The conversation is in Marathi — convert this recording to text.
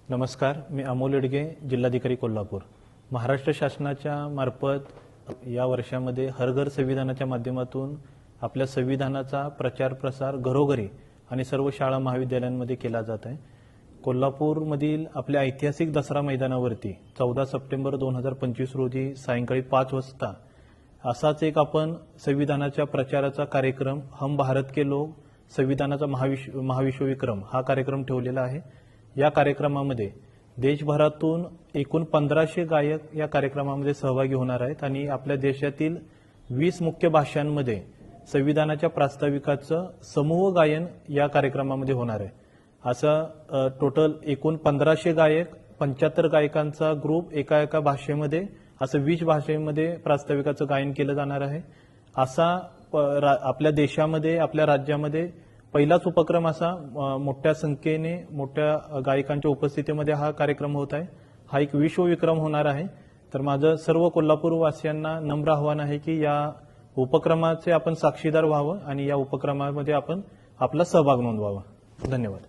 नमस्कार, मी अमोल येडगे, जिल्हाधिकारी कोल्हापूर। महाराष्ट्र शासनाच्या मार्फत या वर्षामध्ये हर घर संविधानाच्या माध्यमातून आपल्या संविधानाचा प्रचार प्रसार घरोघरी आणि सर्व शाळा महाविद्यालयांमध्ये केला जात आहे। कोल्हापूरमधील आपल्या ऐतिहासिक दसरा मैदानावरती 14 सप्टेंबर 2025 रोजी सायंकाळी 5 वाजता असाच एक आपण संविधानाच्या प्रचाराचा कार्यक्रम हम भारत के लोग संविधानाचा महाविश्वविक्रम हा कार्यक्रम ठेवलेला आहे। या कार्यक्रमामध्ये देशभरातून एकूण 1500 गायक या कार्यक्रमामध्ये सहभागी होणार आहेत आणि आपल्या देशातील 20 मुख्य भाषांमध्ये संविधानाच्या प्रास्ताविकाचं समूह गायन या कार्यक्रमामध्ये होणार आहे। असं टोटल एकूण 1500 गायक 75 गायकांचा ग्रुप एका भाषेमध्ये असं 20 भाषेमध्ये प्रास्ताविकाचं गायन केलं जाणार आहे। असा आपल्या देशामध्ये आपल्या राज्यामध्ये पहिलाच उपक्रम असा मोठ्या संख्येने मोठ्या गायकांच्या उपस्थितीमध्ये हा कार्यक्रम होत आहे। हा एक विश्वविक्रम होणार आहे। तर माझं सर्व कोल्हापूर वासियांना नम्र आव्हान आहे की या उपक्रमाचे आपण साक्षीदार व्हावं आणि या उपक्रमामध्ये आपण आपला सहभाग नोंदवावा। धन्यवाद।